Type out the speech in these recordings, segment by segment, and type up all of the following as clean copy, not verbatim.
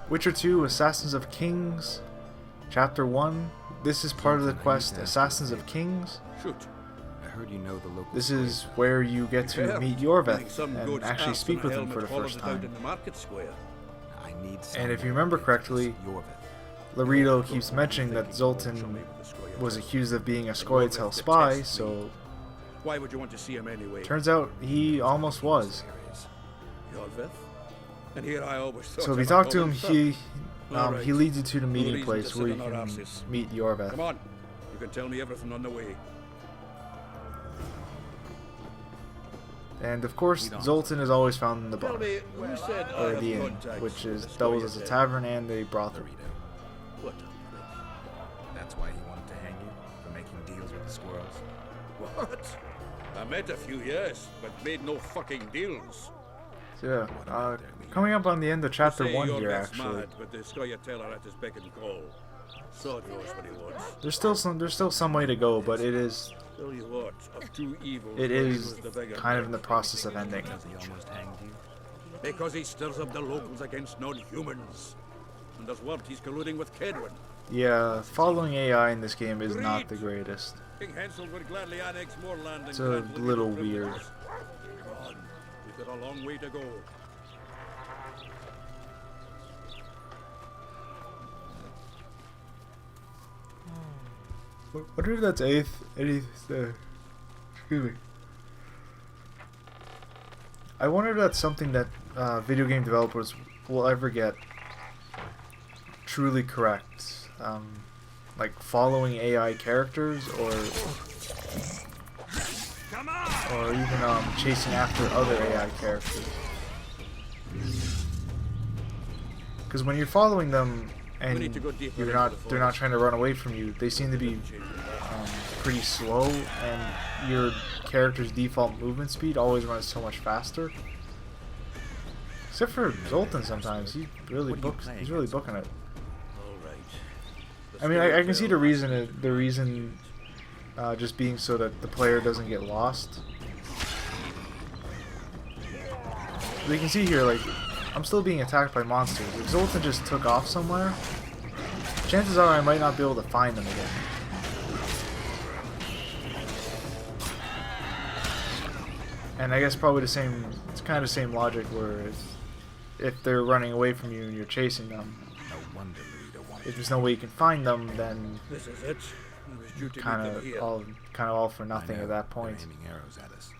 Witcher 2 Assassins of Kings, Chapter 1. This is part of the quest Assassins of Kings. Shoot. I heard you know the local. This is where you get to meet Iorveth and actually speak with him for the first time. And if you remember correctly, Laredo keeps mentioning that Zoltan was accused of being a Scoia'tael spy, so why would you want to see him anyway? turns out he almost was. And here I always thought So if you talk to him, he leads you to the meeting place where you can meet Iorveth. Come on, you can tell me everything on the way. And of course, Zoltan is always found in the bar, Tell me, who said I or have the inn, contacts which with is the doubles as a Scoia'tael? tavern and a brothel. What? That's why he wanted to hang you for making deals with the squirrels. What? I met a few, yes, but made no fucking deals. So yeah, coming up on the end of chapter Say 1 here, Iorveth's actually. mad, but the Scoia'tael are at his beck and call. Sod knows what he wants. There's still some way to go, but it is Tell you what, of two evils, it one is was the bigger kind of man. in the process of ending. Because he almost hanged you. Because he stirs up the locals against non-humans. And there's word he's colluding with Kedwin. Yeah, following AI in this game is not the greatest. King Hansel would gladly annex more land It's and a grant little liberal weird. privileges. Come on, we've got a long way to go. Wonder if that's eighth. Excuse me. I wonder if that's something that video game developers will ever get truly correct. Like following AI characters, or even chasing after other AI characters. Because when you're following them and We need to go deeper they're into the not forest. trying to run away from you, they seem to be pretty slow, and your character's default movement speed always runs so much faster. Except for Zoltan sometimes, he's really booking it. I mean, I can see the reason just being so that the player doesn't get lost. But you can see here, like, I'm still being attacked by monsters. If Zoltan just took off somewhere, chances are I might not be able to find them again. And I guess probably it's kind of the same logic where if they're running away from you and you're chasing them, No wonder Laredo wanted if there's no way you can find them, then This is it. I was due to kind meet them of here. all for nothing at that They're point. aiming arrows at us.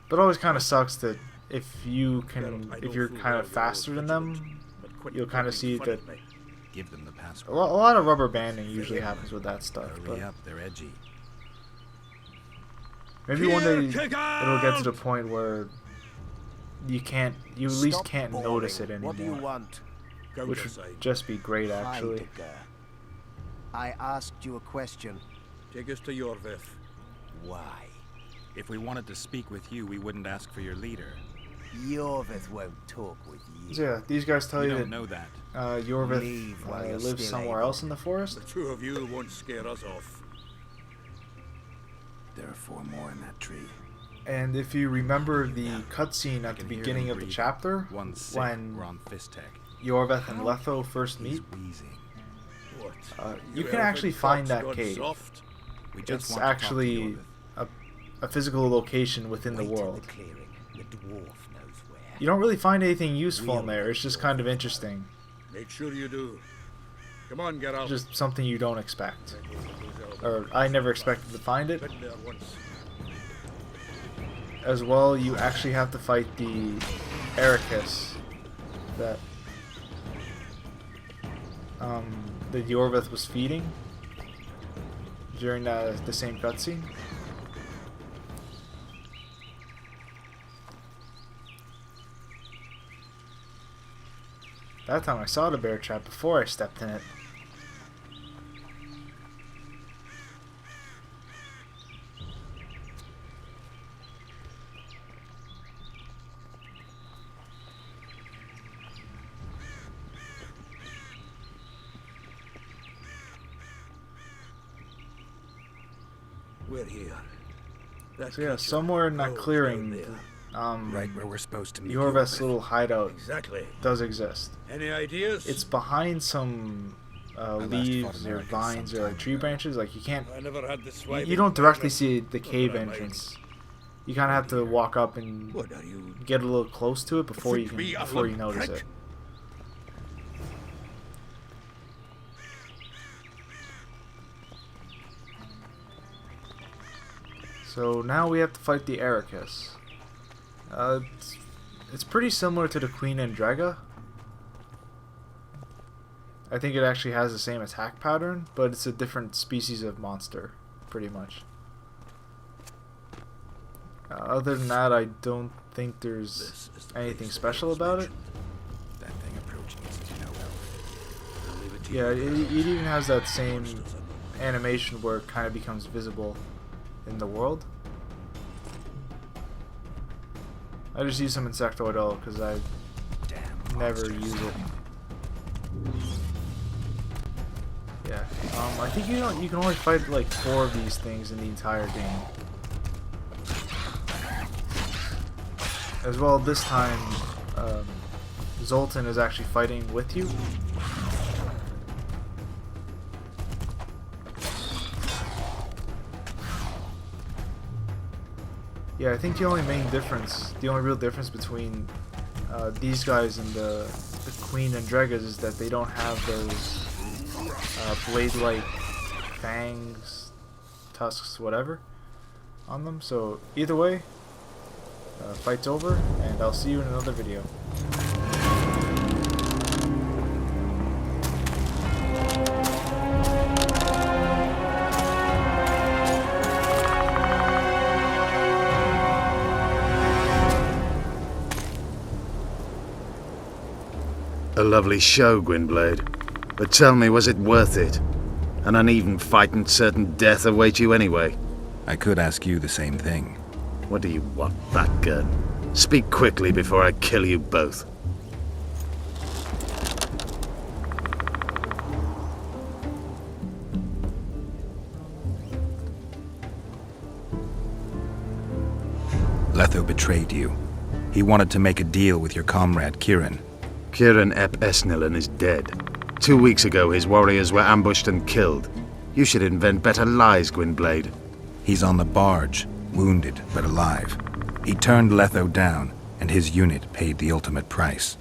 But it always kind of sucks that if you're Geralt, I know kind full of well faster you're than vigilant, them, but quit you'll kind of poking see fun that at me. Give them the a password. lot of rubber banding usually happens with that stuff. Hurry But up, they're edgy. maybe one day Here, kick it'll get to the out! point where you at least can't notice it anymore. What do you want? Go Which aside. would just be great, actually. Heidegger. I asked you a question. Take us to Iorveth. Why? If we wanted to speak with you, we wouldn't ask for your leader. Iorveth won't talk with you. So yeah, these guys tell You you don't that know that. Iorveth Leave while you're lives still somewhere able. else in the forest. The two of you won't scare us off. There are 4 more in that tree. And if you remember the cutscene I at the can hear beginning them of the breathing. chapter, One sick, when we're on Fistek. Iorveth and Letho first He's meet, wheezing. What? you can actually find that gone cave. soft? We just It's want to talk to actually Iorveth. a physical location within the Wait in world. the clearing. The dwarf knows where. You don't really find anything useful in there. It's just kind of interesting. Make sure you do. Come on, get out. Just something you don't expect. Or I never expected to find it. Been there once. As well, you actually have to fight the Ericus that that Iorveth was feeding during the same cutscene. That time I saw the bear trap before I stepped in it. We're here. That So yeah, creature, somewhere in that oh, clearing, down there. Right where we're supposed to meet. Iorveth's little hideout Exactly. does exist. Any ideas? It's behind some leaves or vines or like tree branches. Like you can't, I never had this way. you don't directly see the cave entrance. You kind of have to walk up and What are you? get a little close to it before you Think me can a before you little notice prick? it. So now we have to fight the Ericus. It's pretty similar to the Queen Andrega. I think it actually has the same attack pattern, but it's a different species of monster, pretty much. Other than that, I don't think there's This is the anything place special was about it. mentioned. That thing approaching us is no help. I'll leave it to Yeah, you. it even has that same Monsters are no- animation where it kind of becomes visible in the world. I just use some insectoid oil because I Damn never monsters. use it. Yeah, I think you can only fight like 4 of these things in the entire game. As well, this time Zoltan is actually fighting with you. Yeah, I think the only real difference between these guys and the Queen Andregas is that they don't have those blade-like fangs, tusks, whatever, on them. So either way, fight's over, and I'll see you in another video. A lovely show, Gwynblade. But tell me, was it worth it? An uneven fight and certain death await you anyway. I could ask you the same thing. What do you want, Batgun? Speak quickly before I kill you both. Letho betrayed you. He wanted to make a deal with your comrade Kieran. Kieran Ep Esnillan is dead. 2 weeks ago, his warriors were ambushed and killed. You should invent better lies, Gwynblade. He's on the barge, wounded but alive. He turned Letho down, and his unit paid the ultimate price.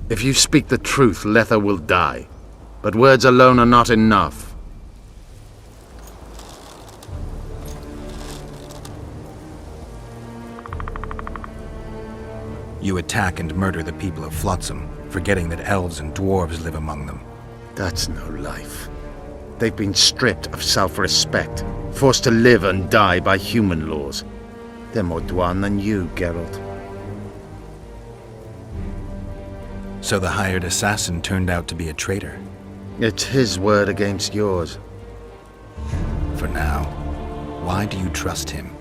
If you speak the truth, Letho will die. But words alone are not enough. You attack and murder the people of Flotsam, forgetting that elves and dwarves live among them. That's no life. They've been stripped of self-respect, forced to live and die by human laws. They're more Dwan than you, Geralt. So the hired assassin turned out to be a traitor. It's his word against yours. For now. Why do you trust him?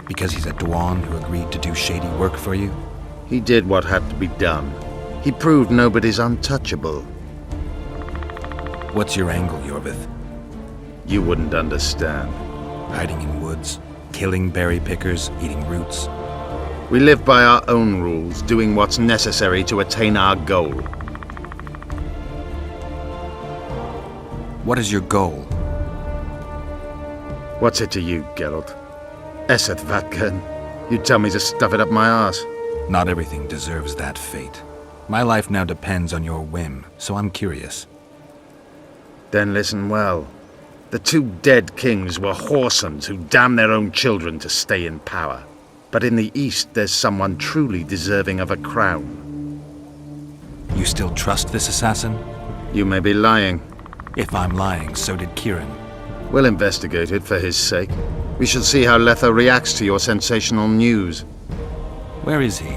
Because he's a Dwan who agreed to do shady work for you? He did what had to be done. He proved nobody's untouchable. What's your angle, Iorveth? You wouldn't understand. Hiding in woods, killing berry pickers, eating roots. We live by our own rules, doing what's necessary to attain our goal. What is your goal? What's it to you, Geralt? Esset Vatken. You tell me to stuff it up my arse. Not everything deserves that fate. My life now depends on your whim, so I'm curious. Then listen well. The 2 dead kings were whoresomes who damned their own children to stay in power. But in the East, there's someone truly deserving of a crown. You still trust this assassin? You may be lying. If I'm lying, so did Kieran. We'll investigate it for his sake. We shall see how Letho reacts to your sensational news. Where is he?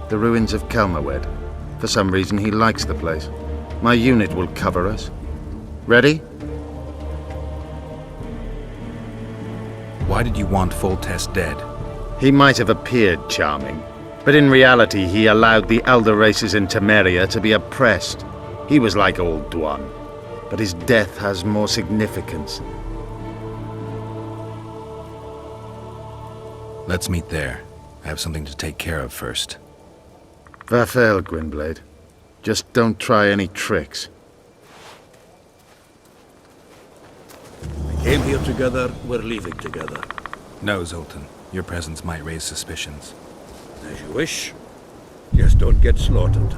The ruins of Kelmawed. For some reason, he likes the place. My unit will cover us. Ready? Why did you want Foltest dead? He might have appeared charming, but in reality he allowed the elder races in Temeria to be oppressed. He was like old Dwan. but his death has more significance. Let's meet there. I have something to take care of first. Vathel, Gwynblade. Just don't try any tricks. We came here together, we're leaving together. No, Zoltan. Your presence might raise suspicions. As you wish. Just don't get slaughtered.